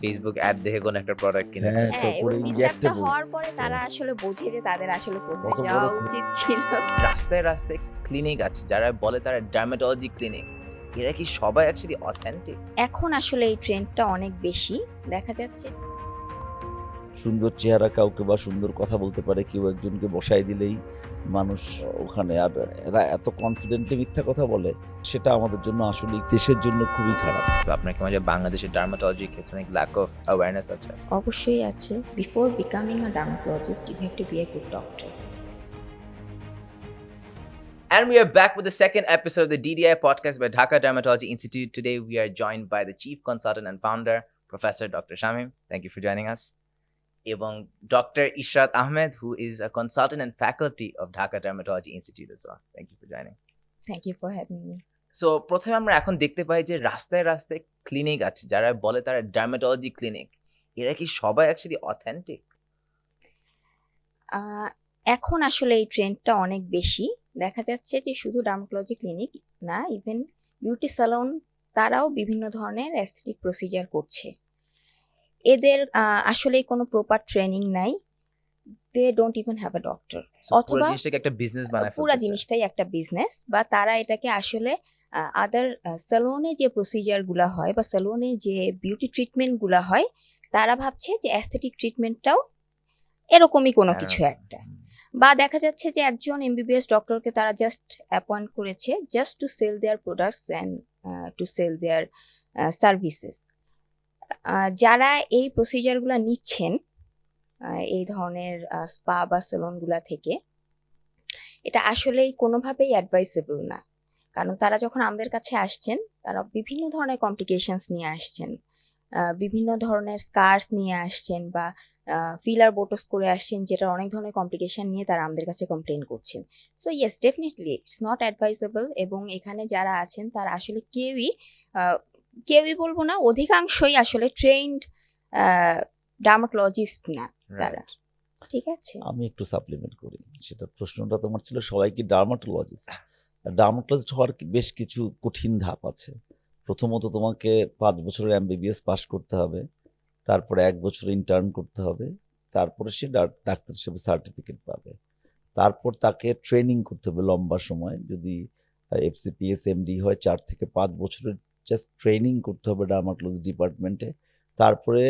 Facebook ad দেখে কোনো একটা প্রোডাক্ট কিনে হ্যাঁ, ফেলে। হ্যাঁ, এবং তারপরে মিসঅ্যাপটা হওয়ার injectables পরে তারা আসলে বোঝে যে তাদের আসলে কোথায় কত যাওয়া বড় উচিত ছিল। রাস্তায় রাস্তায় ক্লিনিক আছে যারা বলে তারা ডার্মাটোলজি ক্লিনিক। এরা কি সবাই অ্যাকচুয়ালি অথেন্টিক? এখন আসলে এই ট্রেন্ডটা অনেক বেশি দেখা যাচ্ছে। সুন্দর চেহারা কাউকে বা সুন্দর কথা বলতে পারে কেউ একজনকে বসায় দিলেই মানুষ ওখানে। আর এরা এত কনফিডেন্টলি মিথ্যা কথা বলে, সেটা আমাদের জন্য আসলেই দেশের জন্য খুবই খারাপ। তো আপনার কি মনে হয় যে বাংলাদেশের ডার্মাটোলজির ক্ষেত্রে অনেক ল্যাক অফ অ্যাওয়ারনেস আছে? অবশ্যই আছে। Before becoming a dermatologist you have to be a good doctor. And we are back with the second episode of the DDI podcast by Dhaka Dermatology Institute. Today we are joined by the Chief Consultant and Founder, Professor Dr. Shamim. Thank you for joining us. এবং Dr. Ishrat Ahmed, who is a consultant and faculty of Dhaka Dermatology Institute as well. Thank you for joining. Thank you for having me. So প্রথমে আমরা এখন দেখতে পাই যে রাস্তায় রাস্তায় clinic আছে যারা বলে তারা ডার্মাটোলজি ক্লিনিক। এরা কি সবাই অ্যাকচুয়ালি অথেন্টিক? এখন আসলে এই ট্রেন্ডটা অনেক বেশি দেখা যাচ্ছে যে শুধু ডার্মাটোলজি ক্লিনিক না, ইভেন বিউটি সালন তারাও বিভিন্ন ধরনের অ্যাস্থেটিক প্রসিজার করছে। এদের আসলে কোনো প্রপার ট্রেনিং নাই, they don't even have a doctor. পুরো অথবা জিনিসটাকে একটা বিজনেস বানায় পুরো ফেলতেছে। জিনিসটাই একটা বিজনেস, বা তারা এটাকে আসলে আদার স্যালুনে যে প্রসিজার গুলা হয় বা স্যালুনে যে বিউটি ট্রিটমেন্ট গুলা হয়, তারা ভাবছে যে অ্যাস্থেটিক ট্রিটমেন্টটাও এরকমই কোনো কিছু একটা। বা দেখা যাচ্ছে যে একজন এমবিবিএস ডক্টরকে তারা জাস্ট অ্যাপয়েন্ট করেছে just to sell their products and to sell their services. যারা এই প্রসিজারগুলো নিচ্ছেন এই ধরনের স্পা বা সেলুনগুলা থেকে, এটা আসলেই কোনোভাবেই অ্যাডভাইসেবল না। কারণ তারা যখন আমাদের কাছে আসছেন তারা বিভিন্ন ধরনের কমপ্লিকেশনস নিয়ে আসছেন, বিভিন্ন ধরনের স্কার্স নিয়ে আসছেন, বা ফিলার বোটক্স করে আসছেন, যেটা অনেক ধরনের কমপ্লিকেশন নিয়ে তারা আমাদের কাছে কমপ্লেন করছেন। So yes, definitely it's not অ্যাডভাইসেবল। এবং এখানে যারা আছেন তারা আসলে কেউই বলবো না, অধিকাংশই আসলে ট্রেইনড ডার্মাটোলজিস্ট না তারা। ঠিক আছে, আমি একটু সাপ্লিমেন্ট করি। সেটা প্রশ্নটা তোমার ছিল সবাই কি ডার্মাটোলজিস্ট? ডার্মাটোলজিস্ট হওয়ার বেশ কিছু কঠিন ধাপ আছে। প্রথমত তোমাকে 5 বছরের এমবিবিএস পাস করতে হবে, তারপরে 1 বছর ইন্টার্ন করতে হবে, তারপরে সে ডাক্তার হিসেবে সার্টিফিকেট পাবে। তারপর তাকে ট্রেনিং করতে হবে লম্বা সময়, যদি এফসিপিএস এমডি হয় 4 থেকে 5 বছরের জাস্ট ট্রেনিং করতে হবে ডার্মাটোলজি ডিপার্টমেন্টে। তারপরে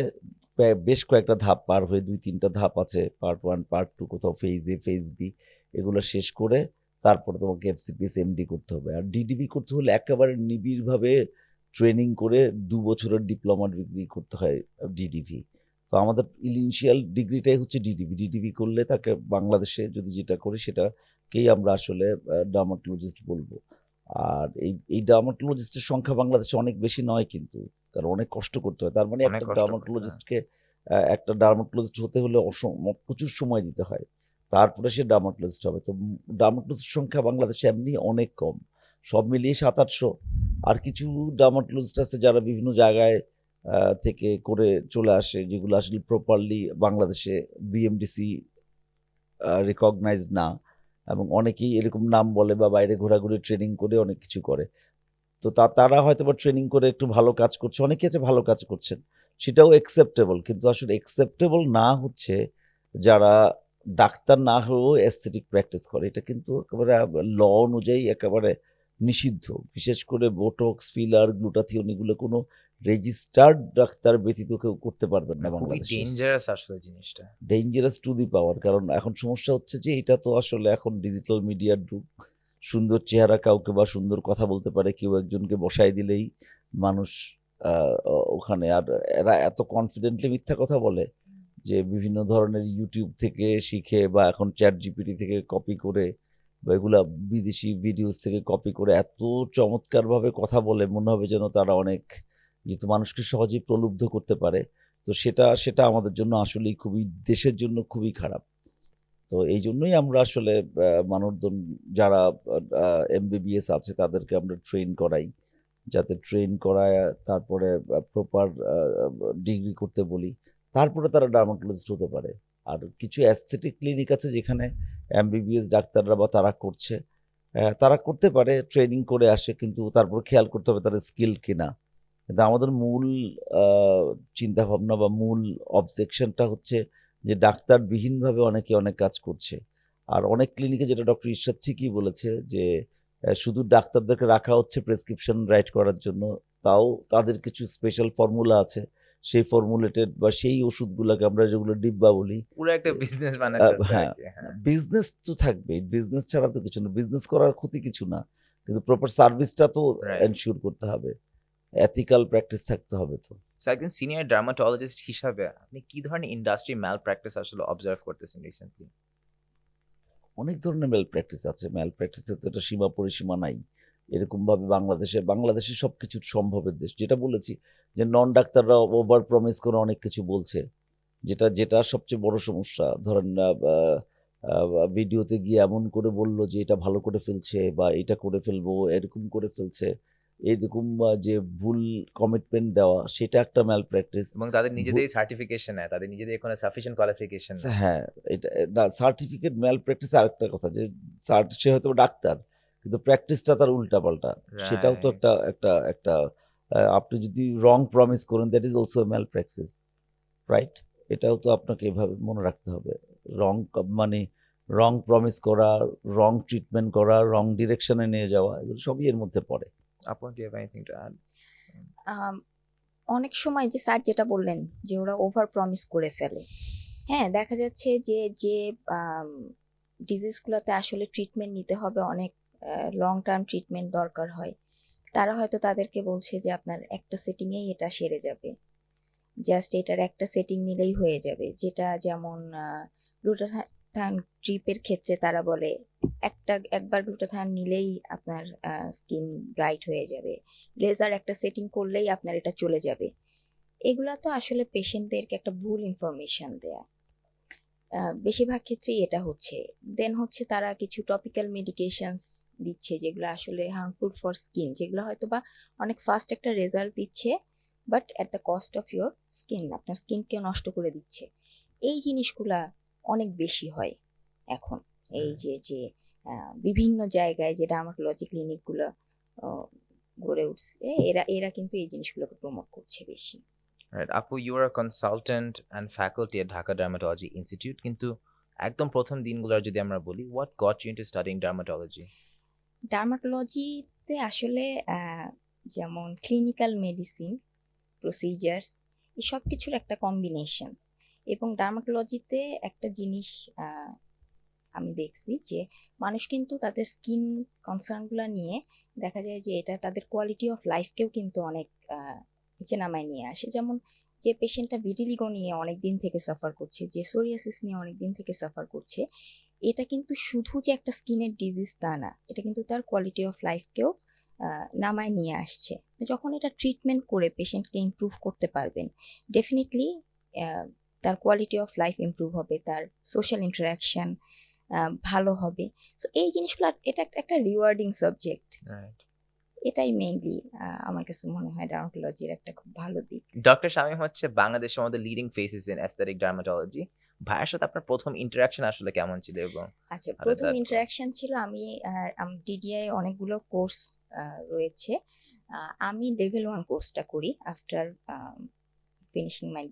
বেশ কয়েকটা ধাপ পার হয়ে 2-3টা ধাপ আছে, পার্ট 1 পার্ট 2, কোথাও ফেজ এ ফেজ বি, এগুলো শেষ করে তারপরে তোমাকে এফসিপিএস এমডি করতে হবে। আর ডিডিবি করতে হলে একেবারে নিবিড়ভাবে ট্রেনিং করে 2 বছরের ডিপ্লোমা ডিগ্রি করতে হয় ডিডিভি। তো আমাদের ইনিশিয়াল ডিগ্রিটাই হচ্ছে ডিডিবি। ডিডিবি করলে তাকে বাংলাদেশে যদি যেটা করি সেটাকেই আমরা আসলে ডার্মাটোলজিস্ট বলবো। আর এই ডার্মাটোলজিস্টের সংখ্যা বাংলাদেশে অনেক বেশি নয় কিন্তু, কারণ অনেক কষ্ট করতে হয়। তার মানে অনেক একটা কষ্ট করতে হয়। একটা ডার্মাটোলজিস্ট হতে হলে প্রচুর সময় দিতে হয়। তারপরে সে ডার্মাটোলজিস্ট হবে। তো ডার্মাটোলজিস্টের সংখ্যা বাংলাদেশে এমনি অনেক কম। সব মিলিয়ে 700-800। আর কিছু ডার্মাটোলজিস্ট আছে যারা বিভিন্ন জায়গায় থেকে করে চলে আসে, যেগুলো আসলে প্রপারলি বাংলাদেশে বিএমডিসি রিকগনাইজড না, এবং অনেকেই এরকম নাম বলে বা বাইরে ঘোরাঘুরি ট্রেনিং করে অনেক কিছু করে। তো তারা হয়তোবা ট্রেনিং করে একটু ভালো কাজ করছে, অনেকে আছে ভালো কাজ করছেন, সেটাও অ্যাকসেপ্টেবল। কিন্তু আসলে অ্যাকসেপ্টেবল না হচ্ছে যারা ডাক্তার না হয়েও অ্যাস্থেটিক প্র্যাকটিস করে। এটা কিন্তু একেবারে ল অনুযায়ী একেবারে নিষিদ্ধ। বিশেষ করে বোটক্স, ফিলার, গ্লুটাথিওন এগুলো কোনো রেজিস্টার্ড ডাক্তার ব্যতীত কেউ করতে পারবেন না খুবই বাংলাদেশে। ডেঞ্জারাস আসলে জিনিসটা। ডেঞ্জারাস টু দি পাওয়ার। কারণ এখন সমস্যা হচ্ছে যে এটা তো আসলে এখন ডিজিটাল মিডিয়ার যুগ। সুন্দর চেহারা কাউকে বা সুন্দর কথা বলতে পারে কেউ একজনকে বসায় দিলেই মানুষ ওখানে। আর এরা এত কনফিডেন্টলি মিথ্যা কথা বলে যে বিভিন্ন ধরনের ইউটিউব থেকে শিখে বা এখন চ্যাট জিপিটি থেকে কপি করে বা এগুলা বিদেশি ভিডিওস থেকে কপি করে এত চমৎকারভাবে কথা বলে মনে হবে যেন তারা অনেক, যেহেতু মানুষকে সহজেই প্রলুব্ধ করতে পারে। তো সেটা আমাদের জন্য আসলেই খুবই, দেশের জন্য খুবই খারাপ। তো এই জন্যই আমরা আসলে মানুষজন যারা এমবিবিএস আছে তাদেরকে আমরা ট্রেন করাই, যাতে ট্রেন করায় তারপরে প্রপার ডিগ্রি করতে বলি, তারপরে তারা ডার্মাটোলজিস্ট হতে পারে। আর কিছু অ্যাস্থেটিক ক্লিনিক আছে যেখানে এমবিবিএস ডাক্তাররা বা তারা করছে, তারা করতে পারে, ট্রেনিং করে আসে, কিন্তু তারপর খেয়াল করতে হবে তাদের স্কিল কিনা। কিন্তু আমাদের মূল চিন্তা ভাবনা বা মূল অবজেকশনটা হচ্ছে যে ডাক্তারবিহীনভাবে অনেকে অনেক কাজ করছে। আর অনেক ক্লিনিকে যেটা ডক্টর ইরশাদ ঠিকই বলেছে যে শুধু ডাক্তারদেরকে রাখা হচ্ছে প্রেসক্রিপশন রাইট করার জন্য, তাও তাদের কিছু স্পেশাল ফর্মুলা আছে, সেই ফর্মুলেটেড বা সেই ওষুধগুলোকে আমরা যেগুলো ডিব্বা বলি, পুরো একটা বিজনেস বানায় ফেলছে আর হ্যাঁ, কি। হ্যাঁ, বিজনেস তো থাকবে, বিজনেস ছাড়া তো কিছু না, বিজনেস করার ক্ষতি কিছু না, কিন্তু প্রপার সার্ভিসটা তো রাইট। এনশিওর করতে হবে, এথিক্যাল প্র্যাকটিস থাকতে হবে তো। সো একজন সিনিয়র ডার্মাটোলজিস্ট হিসাবে আপনি কি ধরনের ইন্ডাস্ট্রি ম্যাল প্র্যাকটিস আসলে অবজার্ভ করতেছেন রিসেন্টলি? অনেক ধরনের ম্যাল প্র্যাকটিস আছে, ম্যাল প্র্যাকটিসের তো একটা সীমা পরিসীমা নাই। এরকমভাবে বাংলাদেশে সব কিছুর সম্ভবের দেশ, যেটা বলেছি যে নন ডাক্তাররা ওভার প্রমিস করে অনেক কিছু বলছে, যেটা যেটা সবচেয়ে বড় সমস্যা। ধরেন ভিডিওতে গিয়ে এমন করে বললো যে এটা ভালো করে ফেলছে বা এটা করে ফেলবো, এরকম করে ফেলছে, এইরকম যে ভুল কমিটমেন্ট দেওয়া, সেটা একটা ম্যাল প্র্যাকটিস। এবং তাদের নিজেদেরই সার্টিফিকেশন নেয়, তাদের নিজেদের কোনো সাফিসিয়েন্ট কোয়ালিফিকেশন নেই। হ্যাঁ, এটা না, সার্টিফিকেট ম্যাল প্র্যাকটিস আরেকটা কথা, যে সে হয়তো ডাক্তার কিন্তু প্র্যাকটিসটা তার উল্টাপাল্টা, সেটাও তো রাইট। একটা একটা একটা আপনি যদি রং প্রমিস করেন, that is also malpractice, right? এটাও তো আপনাকে এভাবে মনে রাখতে হবে। রং মানে রং প্রমিস করা, রং ট্রিটমেন্ট করা, রং ডিরেকশনে নিয়ে যাওয়া, এগুলো সবই এর মধ্যে পড়ে। আপু, do you have anything to add? Um, অনেক সময় যে স্যার যেটা বললেন যে ওরা ওভার প্রমিস করে ফেলে। হ্যাঁ, দেখা যাচ্ছে যে যে ডিজিজগুলোতে আসলে ট্রিটমেন্ট নিতে হবে, অনেক লং টার্ম ট্রিটমেন্ট দরকার হয়, তারা হয়তো তাদেরকে বলছে যে আপনার একটা সেটিংয়েই এটা সেরে যাবে, জাস্ট এটার একটা সেটিং নিলেই হয়ে যাবে। যেটা যেমন গ্লুটাথায়ন ট্রিপের ক্ষেত্রে তারা বলে একবার গ্লুটাথায়ন নিলেই আপনার স্কিন ব্রাইট হয়ে যাবে, লেজার একটা সেটিং করলেই আপনার এটা চলে যাবে। এগুলা তো আসলে পেশেন্টদেরকে একটা ভুল ইনফরমেশন দেয়া। বেশিরভাগ ক্ষেত্রেই এটা হচ্ছে। দেন হচ্ছে তারা কিছু টপিক্যাল মেডিকেশনস দিচ্ছে যেগুলো আসলে হার্মফুল ফর স্কিন, যেগুলো হয়তো বা অনেক ফাস্ট একটা রেজাল্ট দিচ্ছে, but at the cost of your skin, আপনার স্কিনকে নষ্ট করে দিচ্ছে। এই জিনিসগুলা অনেক বেশি হয় এখন। এই যে যে বিভিন্ন জায়গায় যে ডার্মাটোলজি ক্লিনিকগুলো গড়ে উঠছে, এরা এরা কিন্তু এই জিনিসগুলোকে প্রমোট করছে বেশি। রাইট। আপু, you are a consultant and faculty at Dhaka dermatology institute, কিন্তু একদম প্রথম দিনগুলোর যদি আমরা বলি, what got you into studying dermatology? ডার্মাটোলজিতে আসলে যেমন ক্লিনিক্যাল মেডিসিন, প্রসিজার্স, এই সব কিছুর একটা কম্বিনেশন। এবং ডার্মাটোলজিতে একটা জিনিস আহ, আমি দেখছি যে মানুষ কিন্তু তাদের স্কিন কনসার্নগুলো নিয়ে দেখা যায় যে এটা তাদের কোয়ালিটি অফ লাইফকেও কিন্তু অনেক নিচে নামায় নিয়ে আসে। যেমন যে পেশেন্টটা ভিটিলিগো নিয়ে অনেক দিন থেকে সাফার করছে, যে সোরিয়াসিস নিয়ে অনেক দিন থেকে সাফার করছে, এটা কিন্তু শুধু যে একটা স্কিনের ডিজিজ তা না, এটা কিন্তু তার কোয়ালিটি অফ লাইফকেও নামায় নিয়ে আসছে। যখন এটা ট্রিটমেন্ট করে পেশেন্টকে ইমপ্রুভ করতে পারবেন, ডেফিনেটলি তার কোয়ালিটি অফ লাইফ ইমপ্রুভ হবে, তার সোশ্যাল ইন্টারাকশন ভালো হবে। সো এই জিনিসগুলো এটা একটা রিওয়ার্ডিং সাবজেক্ট। রাইট। এটাই মেইনলি আমার কাছে মনে হয় ডার্মাটোলজির একটা খুব ভালো দিক। ডক্টর শামীম হচ্ছে বাংলাদেশের মধ্যে leading faces in aesthetic dermatology. ভাইয়ের সাথে আপনার প্রথম ইন্টারাকশন আসলে কেমন ছিল এবং আচ্ছা, how did প্রথম that go? ইন্টারাকশন ছিল ডিডিআই অনেকগুলো কোর্স রয়েছে। আমি লেভেল 1 কোর্সটা করি after finishing my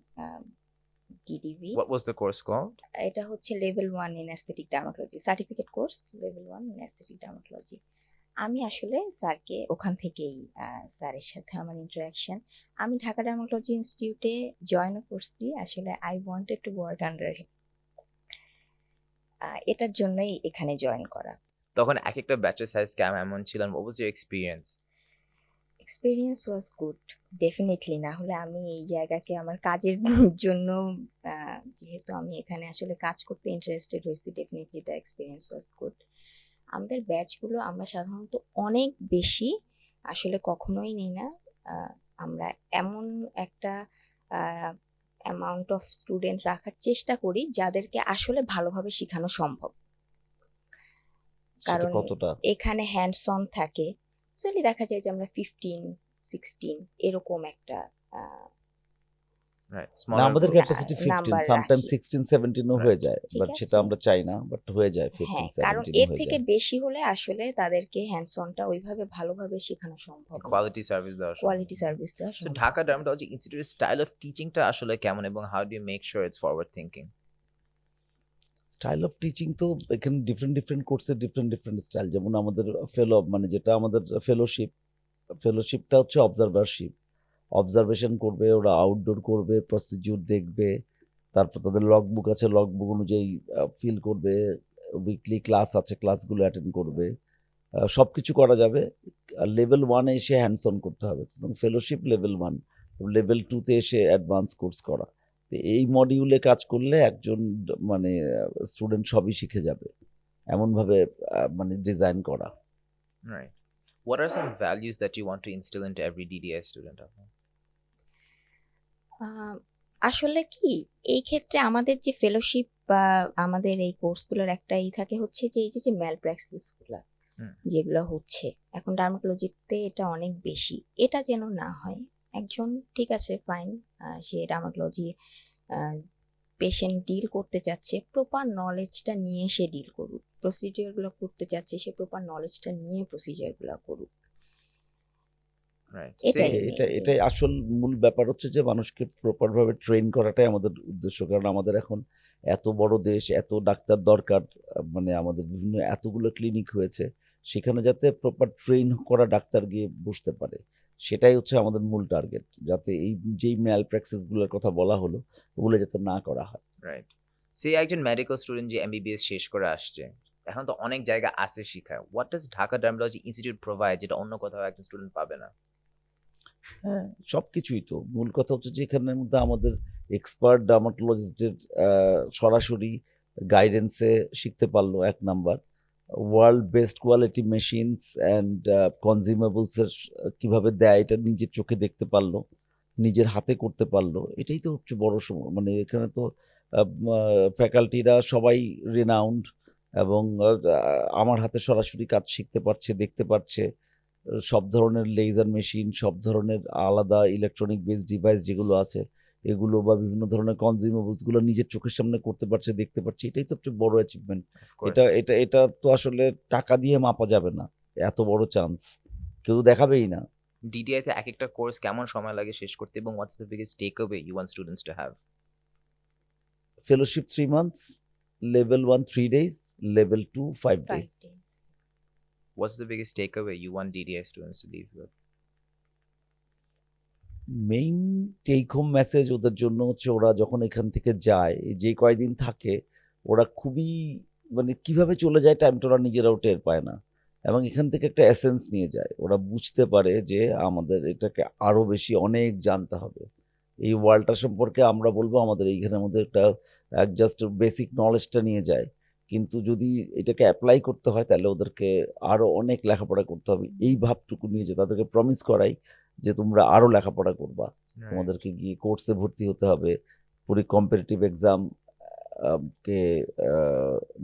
DDV. What was the course called? এটা হচ্ছে level 1 in aesthetic dermatology, certificate course level 1 in aesthetic dermatology. আমি আসলে স্যারকে ওখান থেকেই স্যারের সাথে আমার ইন্টারাকশন। আমি ঢাকা ডার্মাটোলজি ইনস্টিটিউটে জয়েনও করছি, আসলে I wanted to work under him, এটার জন্যই এখানে জয়েন করা। তখন একেকটা ব্যাচের সাইজ কেমন এমন ছিল? and what was your experience? Experience was good, definitely. না হলে আমি এই জায়গাকে আমার কাজের জন্য, যেহেতু আমি এখানে আসলে কাজ করতে ইন্টারেস্টেড হয়েছি, definitely the experience was good. আমাদের ব্যাচগুলো আমরা সাধারণত অনেক বেশি আসলে কখনোই নিই না। আমরা এমন একটা অ্যামাউন্ট অফ স্টুডেন্ট রাখার চেষ্টা করি যাদেরকে আসলে ভালোভাবে শেখানো সম্ভব, সেটা কারণ কতটা? এখানে হ্যান্ডস অন থাকে। আসলে দেখা যায় যে আমরা 15-16 এরকম একটা Right. না Smaller আমাদের group. ক্যাপাসিটি 15 নাম্বার সামটাইম রাখি। 16 17 ও হয়ে যায়, ঠিক বাট আছে। সেটা আমরা চাই না, বাট হয়ে যায় হ্যাঁ 15 কারণ 17 এর হয়ে থেকে যায়। বেশি হলে আসলে তাদেরকে হ্যান্ডস অনটা ওইভাবে ভালোভাবে শেখানো সম্ভব না, Quality service দেওয়া সম্ভব। কোয়ালিটি সার্ভিস দেওয়া So সম্ভব Dhaka না। Dermatology Institute style of teaching টা আসলে কেমন এবং how do you make sure it's forward thinking? Style of teaching তো এখানে ডিফারেন্ট কোর্সের ডিফারেন্ট স্টাইল, যেমন আমাদের মানে যেটা আমাদের ফেলোশিপটা হচ্ছে অবজারভেশন করবে, ওরা আউটডোর করবে, প্রসিডিউর দেখবে, তারপর তাদের লগবুক আছে, লগবুক অনুযায়ী ফিল করবে, উইকলি ক্লাস আছে, ক্লাসগুলো অ্যাটেন্ড করবে, সব কিছু করা যাবে। লেভেল 1-এ এসে হ্যান্ডস অন করতে হবে, এবং ফেলোশিপ লেভেল 1, লেভেল 2-তে এসে অ্যাডভান্স কোর্স করা। তো এই মডিউলে কাজ করলে একজন মানে স্টুডেন্ট সবই শিখে যাবে, এমনভাবে মানে ডিজাইন করা। Right. What are some values that you want to instill into every DDI student? আসলে কি এই ক্ষেত্রে আমাদের যে ফেলোশিপ বা আমাদের এই কোর্সগুলোর একটাই থাকে হচ্ছে যে এই যে ম্যাল প্র্যাকটিসগুলো হুম। যেগুলো হচ্ছে এখন ডার্মাটোলজিতে এটা অনেক বেশি, এটা যেন না হয়। একজন ঠিক আছে ফাইন, সে ডার্মাটোলজি পেশেন্ট ডিল করতে চাচ্ছে, প্রপার নলেজটা নিয়ে সে ডিল করুক, প্রসিডিওরগুলো করতে চাচ্ছে সে প্রপার নলেজটা নিয়ে প্রসিডিওরগুলো করুক। Right. এটাই এটাই আসল মূল ব্যাপার হচ্ছে যে মানুষকে প্রপার ভাবে ট্রেন করাটাই আমাদের উদ্দেশ্য, কারণ আমাদের এখন এত বড় দেশ, এত ডাক্তার দরকার, মানে আমাদের বিভিন্ন এতগুলো ক্লিনিক হয়েছে, সেখানে যাতে প্রপার ট্রেন করা ডাক্তার গিয়ে বসতে পারে, সেটাই হচ্ছে আমাদের মূল টার্গেট, যাতে এই যেই ম্যাল প্র্যাকটিসগুলোর কথা বলা হলো ওগুলো যাতে না করা হয়। Right. সে একজন মেডিকেল স্টুডেন্ট যে এমবিবিএস শেষ করে আসছে, এখন তো অনেক জায়গা আছে শিখায়। What does Dhaka dermatology institute provide যেটা অন্য কোথাও একজন স্টুডেন্ট পাবে না? হ্যাঁ, সবকিছুই তো মূল কথা হচ্ছে যে এখানের মধ্যে আমাদের এক্সপার্ট ডার্মাটোলজিস্টের সরাসরি গাইডেন্সে শিখতে পারলো, এক number. World best quality machines and কনজিউমেবলসের কীভাবে দেয় এটা নিজের চোখে দেখতে পারলো, নিজের হাতে করতে পারলো, এটাই তো হচ্ছে বড় মানে এখানে তো ফ্যাকাল্টিরা সবাই রিনাউন্ড, এবং আমার হাতে সরাসরি কাজ শিখতে পারছে, দেখতে পারছে। সব ধরনের লেজার মেশিন, সব ধরনের আলাদা ইলেকট্রনিক বেস ডিভাইস যেগুলো আছে এগুলো বা বিভিন্ন ধরনের কনজিউমেবলসগুলো নিজের চোখের সামনে করতে পারছে, দেখতে পারছে, এটাই তো একটা বড় অ্যাচিভমেন্ট। এটা তো আসলে টাকা দিয়ে মাপা যাবে না, এত বড় চান্স কেউ দেখাবেই না। ডিডিআই তে এক একটা কোর্স কেমন সময় লাগে শেষ করতে এবং what's the biggest takeaway you want students to have? Fellowship 3 months, level 1 3 days, level 2 5 days. What's the biggest takeaway you want DDI students to leave with? Main take home message ওদের জন্য হচ্ছে ওরা যখন এখান থেকে যায়, যে কয়দিন থাকে, ওরা খুবই মানে কিভাবে চলে যায় টাইমটা ওরা নিজেরাও টের পায় না, এবং এখান থেকে একটা এসেন্স নিয়ে যায়। ওরা বুঝতে পারে যে আমাদের এটাকে আরও বেশি অনেক জানতে হবে, এই ওয়ার্ল্ডটা সম্পর্কে আমরা বলবো আমাদের এইখানের মধ্যে একটা জাস্ট বেসিক নলেজটা নিয়ে যায়, কিন্তু যদি এটাকে অ্যাপ্লাই করতে হয় তাহলে ওদেরকে আরও অনেক লেখাপড়া করতে হবে। এই ভাবটুকু নিয়ে যে তাদেরকে প্রমিস করাই যে তোমরা আরও লেখাপড়া করবা, তোমাদেরকে গিয়ে কোর্সে ভর্তি হতে হবে, পুরো কম্পিটিটিভ এক্সাম কে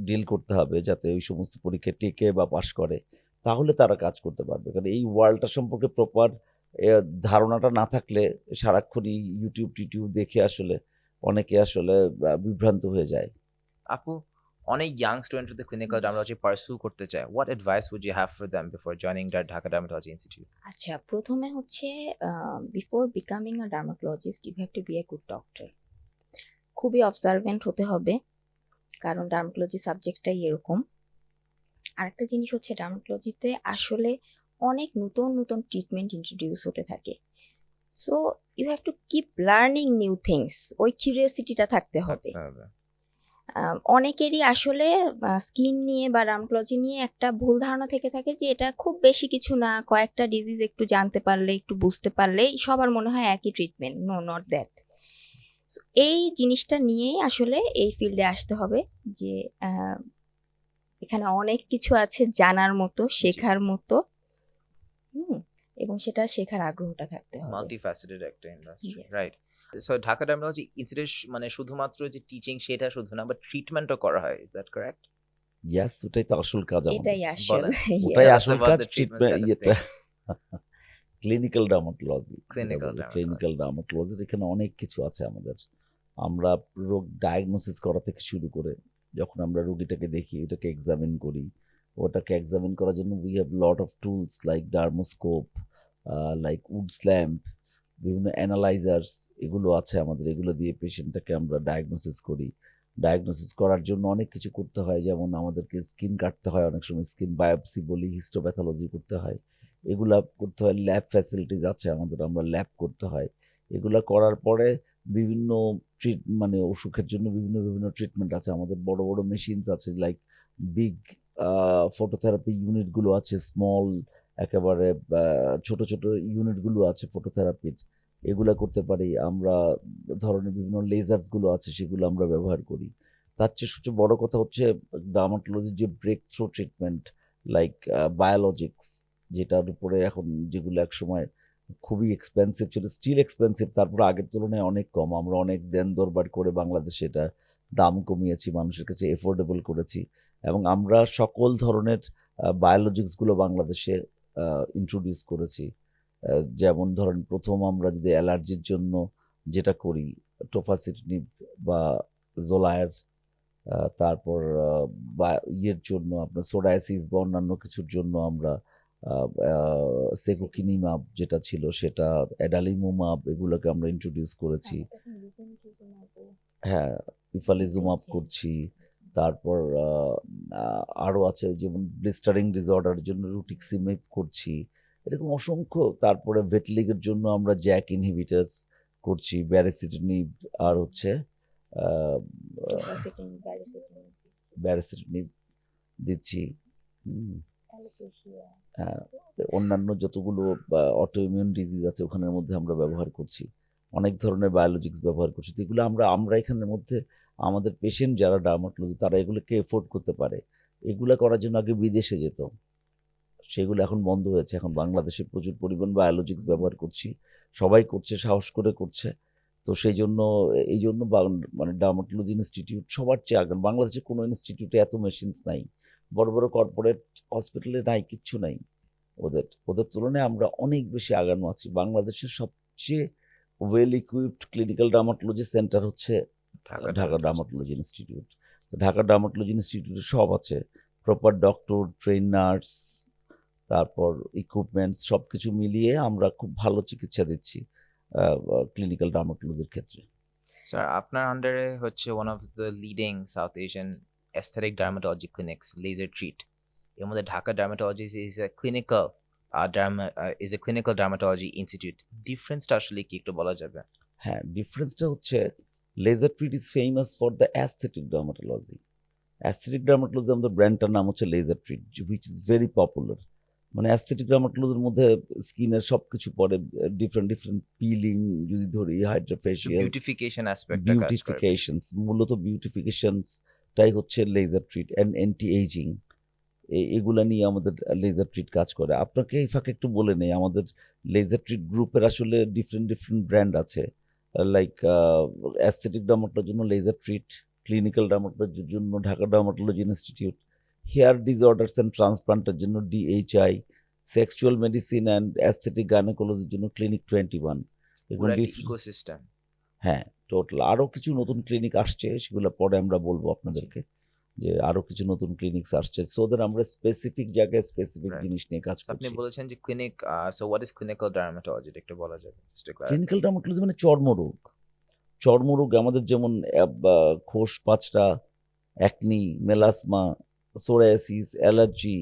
ডিল করতে হবে, যাতে ওই সমস্ত পরীক্ষা টিকে বা পাশ করে, তাহলে তারা কাজ করতে পারবে। কারণ এই ওয়ার্ল্ডটা সম্পর্কে প্রপার ধারণাটা না থাকলে সারাক্ষণই ইউটিউব দেখে আসলে অনেকে আসলে বিভ্রান্ত হয়ে যায়। আপু, অনেক ইয়াং স্টুডেন্টরা ক্লিনিক্যাল ডার্মাটোলজি পারসু করতে চায়, what advice would you have for them before joining Dhaka dermatology institute? আচ্ছা, প্রথমে হচ্ছে before becoming a dermatologist you have to be a good doctor. খুবই অবজারভেন্ট হতে হবে, কারণ ডার্মাটোলজি সাবজেক্টটাই এরকম। আরেকটা জিনিস হচ্ছে ডার্মাটোলজিতে আসলে অনেক নতুন ট্রিটমেন্ট ইন্ট্রোডিউস হতে থাকে, so you have to keep learning new things, ওই কিউরিওসিটিটা থাকতে হবে। অনেকেরই আসলে স্কিন নিয়ে বা ডার্মাটোলজি নিয়ে একটা ভুল ধারণা থেকে থাকে যে এটা খুব বেশি কিছু না, কয়েকটা ডিজিজ একটু জানতে পারলে, একটু বুঝতে পারলেই সবার মনে হয় একই ট্রিটমেন্ট। No, not that. এই জিনিসটা নিয়েই আসলে এই ফিল্ডে আসতে হবে, যে এখানে অনেক কিছু আছে জানার মতো, শেখার মতো, এবং সেটা শেখার আগ্রহটা থাকতে হবে। মাল্টিফ্যাসেটেড একটা industry, right? So Dhaka dermatology institute মানে শুধুমাত্র যে টিচিং সেটা শুধু না, বাট ট্রিটমেন্টও করা হয়, ইজ দ্যাট কারেক্ট? ইয়েস, ওটাই তো আসল কাজ আমাদের। এটাই আসল, ওটাই yes. আসল About কাজ, the treatment treatment side of ইয়েটা। Clinical dermatology. Clinical clinical dermatology. ডার্মাটোলজির এখানে অনেক কিছু আছে আমাদের। আমরা রোগ ডায়াগনোসিস করা থেকে শুরু করে যখন আমরা রোগীটাকে দেখি, ওটাকে এক্সামিন করি, ওটাকে এক্সামিন করার জন্য we have lot of tools like dermoscope, like Woods lamp, বিভিন্ন অ্যানালাইজার্স, এগুলো আছে আমাদের। এগুলো দিয়ে পেশেন্টটাকে আমরা ডায়াগনোসিস করি। ডায়াগনোসিস করার জন্য অনেক কিছু করতে হয়, যেমন আমাদেরকে স্কিন কাটতে হয়, অনেক সময় স্কিন বায়োপসি বলি, হিস্টোপ্যাথোলজি করতে হয়, এগুলা করতে হয়। ল্যাব ফ্যাসিলিটিস আছে আমাদের, আমরা ল্যাব করতে হয়। এগুলা করার পরে বিভিন্ন মানে অসুখের জন্য বিভিন্ন বিভিন্ন ট্রিটমেন্ট আছে আমাদের। বড় বড় মেশিনস আছে, লাইক বিগ ফটোথেরাপি ইউনিটগুলো আছে, স্মল একেবারে ছোট ছোট ইউনিটগুলো আছে ফটোথেরাপির, এগুলা করতে পারি আমরা। ধরনের বিভিন্ন লেজার্সগুলো আছে, সেগুলো আমরা ব্যবহার করি। তার চেয়ে সবচেয়ে বড় কথা হচ্ছে ডার্মাটোলজির যে breakthrough treatment, like biologics, যেটার উপরে এখন, যেগুলো এক সময় খুবই এক্সপেন্সিভ ছিল, স্টিল এক্সপেন্সিভ, তারপর আগের তুলনায় অনেক কম। আমরা অনেক দেন দরবার করে বাংলাদেশে এটা দাম কমিয়েছি, মানুষের কাছে এফোর্ডেবল করেছি, এবং আমরা সকল ধরনের বায়োলজিক্সগুলো বাংলাদেশে ইন্ট্রোডিউস করেছি। যেমন ধরেন, প্রথম আমরা যদি অ্যালার্জির জন্য যেটা করি, টোফাসিটনিব বা জোলায়ার, তারপর বা ইয়ের জন্য আপনার সোরায়াসিস বা অন্যান্য কিছুর জন্য আমরা সেকুকিনিমাব যেটা ছিল সেটা, অ্যাডালিমুমাব, এগুলোকে আমরা ইন্ট্রোডিউস করেছি। হ্যাঁ, ইফালিজুমাব করছি। তারপর আরও আছে, যেমন ব্লিস্টারিং ডিসঅর্ডারের জন্য রুটিক্সিমেব করছি, এরকম অসংখ্য। তারপরে ভেটলিগের জন্য আমরা জ্যাক ইনহিবিটার্স করছি, ব্যারিসিটিনিব আর হচ্ছে ব্যারিসিটিনিব দিচ্ছি। হ্যাঁ, অন্যান্য যতগুলো অটোইমিউন ডিজিজ আছে ওখানের মধ্যে আমরা ব্যবহার করছি, অনেক ধরনের বায়োলজিক্স ব্যবহার করছি। তো এগুলো আমরা এখানের মধ্যে আমাদের পেশেন্ট যারা ডার্মাটোলজি, তারা এগুলোকে এফোর্ড করতে পারে। এগুলো করার জন্য আগে বিদেশে যেত, সেগুলো এখন বন্ধ হয়েছে। এখন বাংলাদেশে প্রচুর পরিমাণ বায়োলজিক্স ব্যবহার করছি, সবাই করছে, সাহস করে করছে। তো সেই জন্য, এই জন্য মানে ডার্মাটোলজি ইনস্টিটিউট সবার চেয়ে আগে। বাংলাদেশে কোনো ইনস্টিটিউটে এত মেশিনস নাই, বড় বড় কর্পোরেট হসপিটালে নাই, কিচ্ছু নাই। ওদের তুলনায় আমরা অনেক বেশি আগানো আছি। বাংলাদেশের সবচেয়ে well equipped clinical dermatology centre হচ্ছে Dhaka dermatology institute. Dhaka dermatology ইনস্টিটিউটে সব আছে, প্রপার ডক্টর, ট্রেন নার্স, তারপর ইকুইপমেন্টস, সব কিছু মিলিয়ে আমরা খুব ভালো চিকিৎসা দিচ্ছি ক্লিনিক্যাল ডার্মাটোলজির ক্ষেত্রে। স্যার, আপনার আন্ডারে হচ্ছে one of the leading south Asian aesthetic dermatology clinics, Laser Treat. এর মধ্যে Dhaka dermatology is a clinical dermatology institute. ডিফারেন্সটা আসলে কি একটু বলা যাবে? হ্যাঁ, ডিফারেন্সটা হচ্ছে laser treat is famous for the aesthetic dermatology. Aesthetic dermatology আমাদের ব্র্যান্ডটার নাম হচ্ছে laser treat, which is very popular. মানে অ্যাস্থেটিক ডার্মাটোলজির মধ্যে স্কিনের সব কিছু পড়ে, ডিফারেন্ট পিলিং যদি ধরি, হাইড্রোফেশিয়াল, বিউটিফিকেশন অ্যাসপেক্টটা কাজ করে। বিউটিফিকেশনস, মূলত বিউটিফিকেশনসটাই হচ্ছে laser treat, and anti aging, এগুলা নিয়ে আমাদের লেজার ট্রিট কাজ করে। আপনাকে এই ফাঁকে একটু বলে নেই, আমাদের লেজার ট্রিট গ্রুপের আসলে ডিফারেন্ট ব্র্যান্ড আছে, লাইক অ্যাস্থেটিক ডার্মাটোলজির জন্য লেজার ট্রিট, ক্লিনিক্যাল ডার্মাটোলজির জন্য Dhaka dermatology institute, hair disorders and ট্রান্সপ্লান্টের জন্য DHI, sexual medicine and aesthetic গাইনোকোলজির জন্য ক্লিনিক 21। এগুলো ইকোসিস্টেম। হ্যাঁ, টোটাল আরও কিছু নতুন ক্লিনিক আসছে, সেগুলো পরে আমরা বলবো আপনাদেরকে, যে আরো কিছু নতুন ক্লিনিক্স আসছে, সো দ্যাট আমরা স্পেসিফিক জায়গায় স্পেসিফিক জিনিস নিয়ে কাজ আপনি করছি। বলেছেন যে clinic, so what is clinical dermatology, একটু বলা যাবে? ক্লিনিক্যাল ডার্মাটোলজি মানে চর্মরোগ আমাদের, যেমন খোস পাঁচড়া, অ্যাকনি, মেলাসমা, সোরায়াসিস, অ্যালার্জি,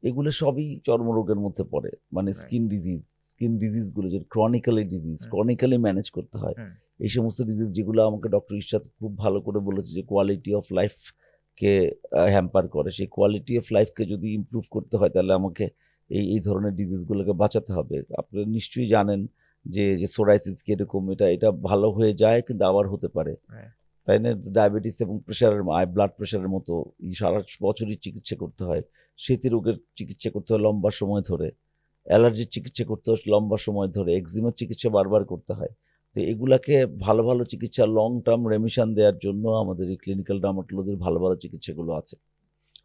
এগুলো সবই চর্মরোগের মধ্যে পড়ে। মানে স্কিন ডিজিজগুলো যে ক্রনিক্যালি ম্যানেজ করতে হয়, এই সমস্ত ডিজিজ যেগুলো আমাকে ডক্টর ইরশাদ খুব ভালো করে বলেছে যে কোয়ালিটি অফ লাইফকে হ্যাম্পার করে, সেই কোয়ালিটি অফ লাইফকে যদি ইমপ্রুভ করতে হয়, তাহলে আমাকে এই ধরনের ডিজিজগুলোকে বাঁচাতে হবে। আপনি নিশ্চয়ই জানেন যে সোরাইসিস কিরকম, এটা ভালো হয়ে যায় কিন্তু আবার হতে পারে, তাই না? ডায়াবেটিস এবং ব্লাড প্রেশারের মতো সারা বছরই চিকিৎসা করতে হয়, স্মৃতি রোগের চিকিৎসা করতে হয় লম্বা সময় ধরে, অ্যালার্জির চিকিৎসা করতে হয় লম্বা সময় ধরে, এক্সিমার চিকিৎসা বারবার করতে হয়। তো এগুলাকে ভালো চিকিৎসা, লং টার্ম রেমিশন দেওয়ার জন্য আমাদের এই ক্লিনিক্যাল ডার্মাটোলজির ভালো চিকিৎসাগুলো আছে।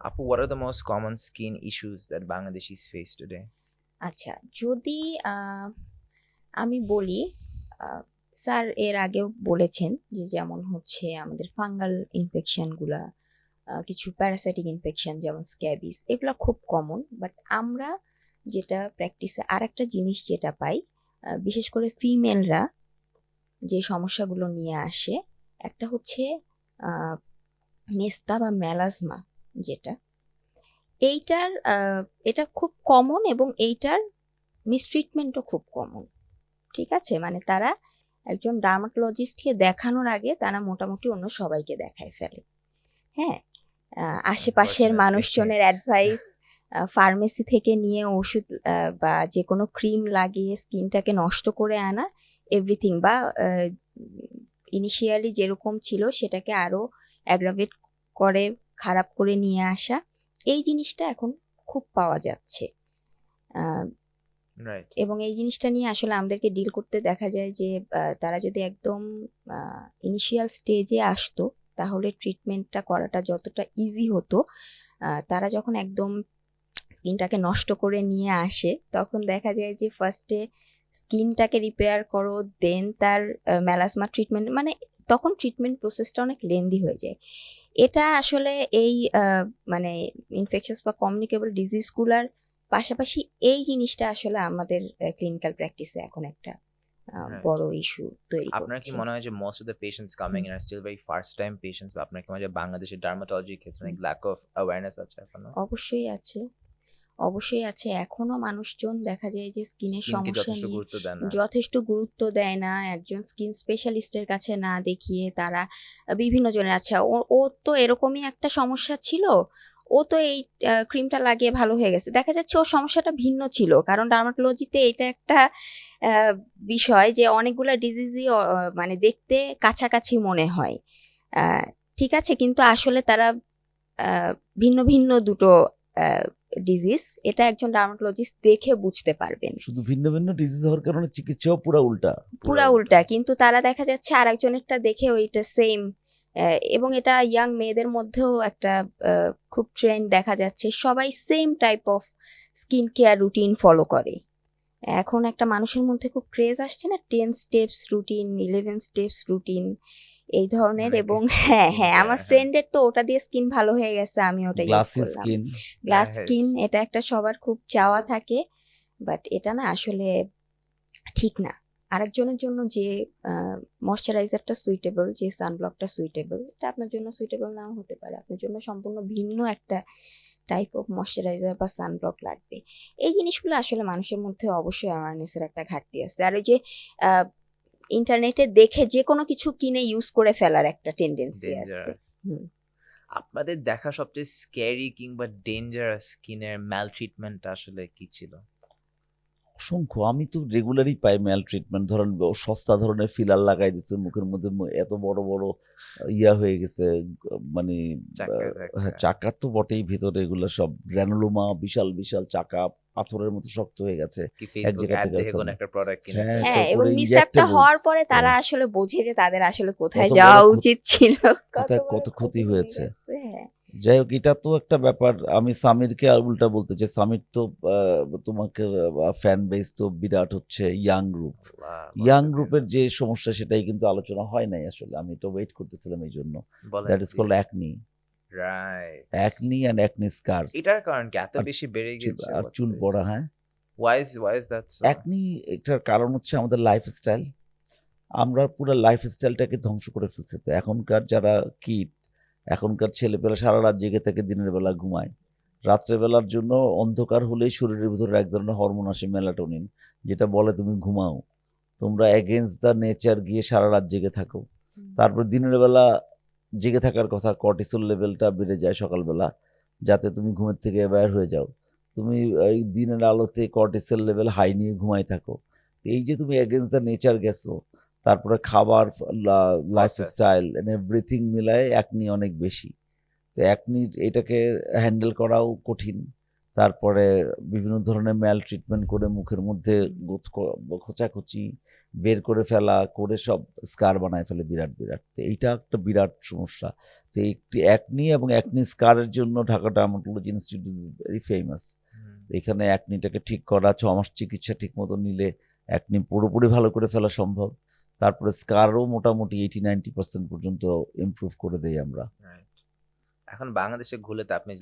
Apu, what are the most common skin issues that Bangladeshis face today? আচ্ছা, যদি আমি বলি, স্যার এর আগেও বলেছেন যে যেমন হচ্ছে আমাদের ফাঙ্গাল ইনফেকশনগুলা, কিছু প্যারাসাইটিক ইনফেকশন যেমন স্ক্যাবিস, এগুলো খুব কমন। বাট আমরা যেটা প্র্যাকটিসে আর একটা জিনিস যেটা পাই, বিশেষ করে ফিমেলরা যে সমস্যাগুলো নিয়ে আসে, একটা হচ্ছে মেস্তা বা মেলাজমা, যেটা এটা খুব কমন এবং এইটার মিসট্রিটমেন্টও খুব কমন। ঠিক আছে, মানে তারা একজন ডার্মাটোলজিস্টকে দেখানোর আগে তারা মোটামুটি অন্য সবাইকে দেখায় ফেলে। হ্যাঁ, আশেপাশের Unfortunately. মানুষজনের অ্যাডভাইস, ফার্মেসি থেকে নিয়ে ওষুধ বা যে কোনো ক্রিম লাগিয়ে স্কিনটাকে নষ্ট করে আনা, এভরিথিং, বা ইনিশিয়ালি যেরকম ছিল সেটাকে আরো অ্যাগ্রাভেট করে খারাপ করে নিয়ে আসা, এই জিনিসটা এখন খুব পাওয়া যাচ্ছে। রাইট। এবং এই জিনিসটা নিয়ে আসলে আমাদেরকে ডিল করতে দেখা যায় যে তারা যদি একদম ইনিশিয়াল স্টেজে আসতো তাহলে ট্রিটমেন্টটা করাটা যতটা ইজি হতো, তারা যখন একদম স্কিনটাকে নষ্ট করে নিয়ে আসে তখন দেখা যায় যে ফার্স্টে স্কিনটাকে রিপেয়ার করো, দেন তার মেলাসমা ট্রিটমেন্ট, মানে তখন ট্রিটমেন্ট প্রসেসটা অনেক লেন্দি হয়ে যায়। এটা আসলে এই মানে ইনফেকশাস বা কমিউনিকেবল ডিজিজগুলার পাশাপাশি এই জিনিসটা আসলে আমাদের ক্লিনিক্যাল প্র্যাকটিসে এখন একটা Right. বড় ইস্যু তৈরি আপনার কি করছে। মনে হয় যে most of the patients coming in are still very first time patients, বা আপনার কি মনে হয় যে বাংলাদেশের ডার্মাটোলজির ক্ষেত্রে অনেক ল্যাক অফ অ্যাওয়ারনেস আছে এখনো? অবশ্যই আছে, অবশ্যই আছে। এখনো মানুষজন দেখা যায় যে স্কিনের স্কিনকে সমস্যা যথেষ্ট নিয়ে গুরুত্ব দেয় না। যথেষ্ট গুরুত্ব দেয় না। একজন স্কিন স্পেশালিস্টের কাছে না দেখিয়ে তারা বিভিন্ন জনের, আচ্ছা ও তো এরকমই একটা সমস্যা ছিল, ও তো এই ক্রিমটা লাগিয়ে ভালো হয়ে গেছে। দেখা যাচ্ছে ওর সমস্যাটা ভিন্ন ছিল। কারণ ডার্মাটোলজিতে এটা একটা বিষয় যে অনেকগুলা ডিজিজই মানে দেখতে কাছাকাছি মনে হয়। আহ, ঠিক আছে, কিন্তু আসলে তারা আহ, ভিন্ন ভিন্ন দুটো ডিজিজ, এটা একজন ডার্মাটোলজিস্ট দেখে বুঝতে পারবেন। শুধু ভিন্ন ভিন্ন ডিজিজ হওয়ার কারণে চিকিৎসাও পুরা উল্টা। পুরা উল্টা, কিন্তু তারা দেখা যাচ্ছে আরেকজনেরটা দেখে ওইটা সেম। এবং এটা ইয়াং মেয়েদের মধ্যেও একটা খুব ট্রেন্ড দেখা যাচ্ছে, সবাই same type of skin care routine follow করে। এখন একটা মানুষের মধ্যে খুব ক্রেজ আসছে না, 10 স্টেপস রুটিন, 11 স্টেপস রুটিন, এই ধরনের। মানে এবং skin হ্যাঁ হ্যাঁ, care, আমার হ্যাঁ। ফ্রেন্ডের তো ওটা দিয়ে স্কিন ভালো হয়ে গেছে, আমি ওটা ইউজ গ্লাসি করলাম। স্কিন। Glass Right. স্কিন, এটা একটা সবার খুব চাওয়া থাকে, বাট এটা না আসলে ঠিক না। আরেকজনের জন্য যে ময়শ্চারাইজারটা সুইটেবল, যে সানব্লকটা সুইটেবল, এটা আপনার জন্য সুইটেবল নাও হতে পারে। আপনার জন্য সম্পূর্ণ ভিন্ন একটা টাইপ অফ ময়শ্চারাইজার বা সানব্লক লাগবে। এই জিনিসগুলো আসলে মানুষের মধ্যে অবশ্যই অ্যাওয়ারনেসের একটা ঘাটতি আছে। আর ওই যে ইন্টারনেটে দেখে যে কোনো কিছু কিনে ইউজ করে ফেলার একটা টেন্ডেন্সি আছে। ডেঞ্জারাস। হুম। আপনাদের দেখা সবচেয়ে স্ক্যারি কিংবা ডেঞ্জারাস স্কিনের ম্যাল ট্রিটমেন্ট আসলে কি ছিল? অসংখ্য, আমি তো রেগুলারই পাই ম্যাল ট্রিটমেন্ট। ধরেন সস্তা ধরনের ফিলার লাগাই দিচ্ছে মুখের মধ্যে, এত বড় বড় ইয়া হয়ে গেছে, মানে চাকা হ্যাঁ, চাকা। চাকা তো বটেই, ভেতরে এগুলো সব গ্র্যানুলোমা, বিশাল বিশাল চাকা পাথরের মতো শক্ত হয়ে গেছে কি এক ফেসবুক জায়গা অ্যাড থেকে দেখে কোন আরেকটা। একটা প্রোডাক্ট কিনে হ্যাঁ, হ্যাঁ, এবং তারপরে মিসঅ্যাপটা হওয়ার পরে injectables, তারা আসলে বোঝে যে তাদের আসলে কোথায় কত যাওয়া বড় উচিত ছিল, কোথায় বড় কত ক্ষতি হয়ে হয়েছে। গেছে। হ্যাঁ, যাই হোক, এটা তো একটা ব্যাপার। আমি সামিরকে আর উল্টা বলতে চাই, সামির তো তোমাকে ফ্যান বেস তো বিরাট হচ্ছে ইয়াং গ্রুপ। আল্লাহ, ইয়াং বলতে গ্রুপের দিন। যে সমস্যা সেটাই কিন্তু আলোচনা হয় নাই আসলে। আমি তো ওয়েট করতেছিলাম এই জন্য। বলেন that is called please. Acne. Right. Acne and acne scars. এটার কারণ কি এত আর বেশি বেড়ে গেছে? আর What's চুল this? পড়া। হ্যাঁ, Why is that so? Acne এটার কারণ হচ্ছে আমাদের লাইফস্টাইল। আমরা পুরো লাইফস্টাইলটাকে ধ্বংস করে ফেলছি। তো এখনকার যারা কিড, এখনকার ছেলেপেলা সারা রাত জেগে থেকে দিনের বেলা ঘুমায়। রাত্রেবেলার জন্য অন্ধকার হলেই শরীরের ভিতরে এক ধরনের হরমোন আসে, মেলাটোনিন, যেটা বলে তুমি ঘুমাও। তোমরা এগেনস্ট দ্য নেচার গিয়ে সারা রাত জেগে থাকো। তারপর দিনের বেলা জেগে থাকার কথা, কর্টিসল লেভেলটা বেড়ে যায় সকালবেলা, যাতে তুমি ঘুমের থেকে বের হয়ে যাও। তুমি এই দিনের আলোতে কর্টিসল লেভেল হাই নিয়ে ঘুমাই থাকো। তো এই যে তুমি এগেনস্ট দ্য নেচার গেছো, তারপরে খাবার, লাইফস্টাইল এন্ড এভরিথিং মিলায় অ্যাকনি অনেক বেশি। তো অ্যাকনি এটাকে হ্যান্ডেল করাও কঠিন। তারপরে বিভিন্ন ধরনের ম্যাল ট্রিটমেন্ট করে মুখের মধ্যে খোঁচাখুচি বের করে ফেলা, করে সব স্কার বানায় ফেলে বিরাট বিরাট। তো এইটা একটা বিরাট সমস্যা। তো একটি অ্যাকনি এবং অ্যাকনি স্কারের জন্য Dhaka dermatology institute is very famous. এখানে অ্যাকনিটাকে ঠিক করা, 6 মাস চিকিৎসা ঠিক মতো নিলে অ্যাকনি পুরোপুরি ভালো করে ফেলা সম্ভব। তারপরে স্কারও মোটামুটি 80-90% পর্যন্ত ইমপ্রুভ করে দেই আমরা। Right. এখন বাংলাদেশে ঘুরলে তো আপনি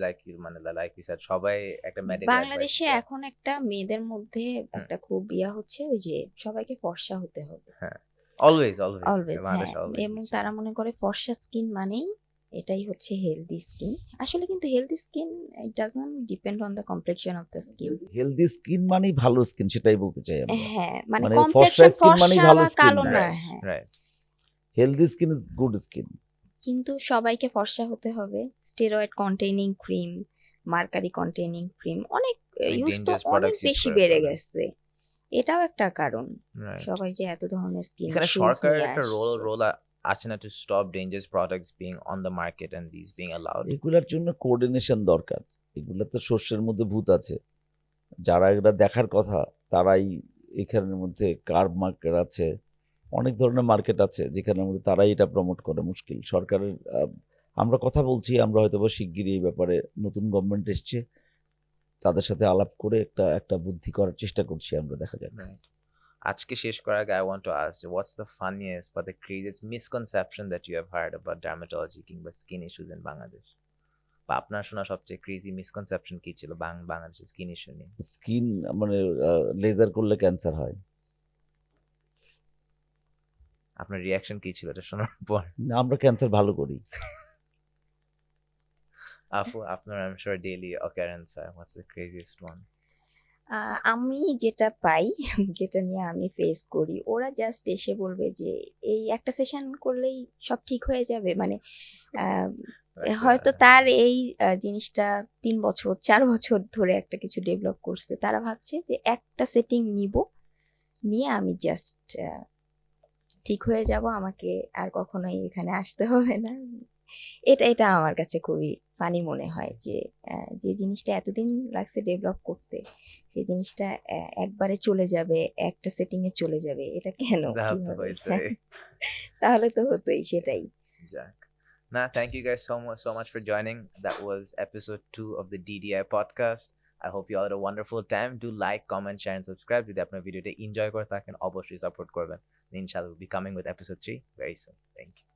লাইক ইউ সেড সবাই একটা মেডিকেল বাংলাদেশে এখন একটা মেয়েদের মধ্যে একটা খুব হচ্ছে ওই যে সবাইকে ফর্সা হতে হবে অলওয়েজ অলওয়েজ, বাংলাদেশ হ্যাঁ, always এবং হচ্ছে। তারা মনে করে ফর্সা স্কিন মানেই এটাই হচ্ছে হেলদি স্কিন। আসলে কিন্তু healthy skin it doesn't depend on the complexion of the skin. Healthy skin মানেই ভালো স্কিন, সেটাই বলতে চাই আমরা। হ্যাঁ, মানে মানে কমপ্লেক্সন ফর্সা skin মানেই ফর্সা ভালো বা skin কালো না। না, Right, হ্যাঁ, right. Healthy skin is good skin. কিন্তু সবাইকে ফর্সা হতে হবে। Steroid containing cream, mercury containing cream অনেক ইউজ তো dangerous অনেক products use বেশি করে বেড়ে ফেলে। গেছে। এটাও একটা কারণ। Right. সবাই যে এত ধরনের স্কিন এখানে ইস্যুস সরকারের নিয়ে একটা আসছে। রোল আছে না to stop dangerous products being on the market and this being allowed? এগুলার জন্য কোঅর্ডিনেশন দরকার। এগুলা তো শস্যের মধ্যে ভূত আছে, যারা এগুলা দেখার কথা তারাই এখানের মধ্যে কার্ব মার্কেট আছে, অনেক ধরনের মার্কেট আছে যেখানের মধ্যে তারাই এটা প্রমোট করে। মুশকিল সরকারের। আমরা কথা বলছি, আমরা হয়তো বা শিগগিরই এই ব্যাপারে, নতুন গভর্নমেন্ট এসছে, তাদের সাথে আলাপ করে একটা একটা বুদ্ধি করার চেষ্টা করছি আমরা, দেখা যাক। Right. আজকে শেষ করার আগে I want to ask you, what's the funniest but the craziest misconception that you have heard about dermatology কিংবা skin issues in বাংলাদেশ? বা আপনার শোনা সবচেয়ে ক্রেজি মিসকনসেপশন কি ছিল বাংলাদেশের স্কিন ইস্যু নিয়ে? স্কিন মানে লেজার করলে ক্যান্সার হয়। আপনার রিয়াকশন কি ছিল এটা শোনার পর? আমরা ক্যান্সার ভালো করি। আপু আপনার I'm sure daily occurrence হয়. What's the craziest one? আমি যেটা পাই যেটা নিয়ে আমি ফেস করি, ওরা জাস্ট এসে বলবে যে এই একটা সেশন করলেই সব ঠিক হয়ে যাবে। মানে আহ, হয়তো তার এই জিনিসটা 3 বছর 4 বছর ধরে একটা কিছু ডেভেলপ করছে, তারা ভাবছে যে একটা সেটিং নিয়ে আমি জাস্ট ঠিক হয়ে যাব, আমাকে আর কখনোই এখানে আসতে হবে না। এটা আমার কাছে খুবই ফানি মনে হয় যে যে জিনিসটা এতদিন লাগছে ডেভেলপ করতে, সেই জিনিসটা একবারে চলে যাবে, একটা সেটিং এ চলে যাবে, এটা কেন, That তো কিভাবে? হইতোই। তাহলে তো হতোই, সেটাই। যাক। না, thank you guys so much for joining. That was episode 2 of the DDI podcast. I hope you all had a wonderful time. Do like, comment, share, and subscribe. যদি আপনার ভিডিওটা এনজয় করে থাকেন অবশ্যই সাপোর্ট করবেন। ইনশাআল্লাহ we'll be coming with episode 3 very soon. Thank you.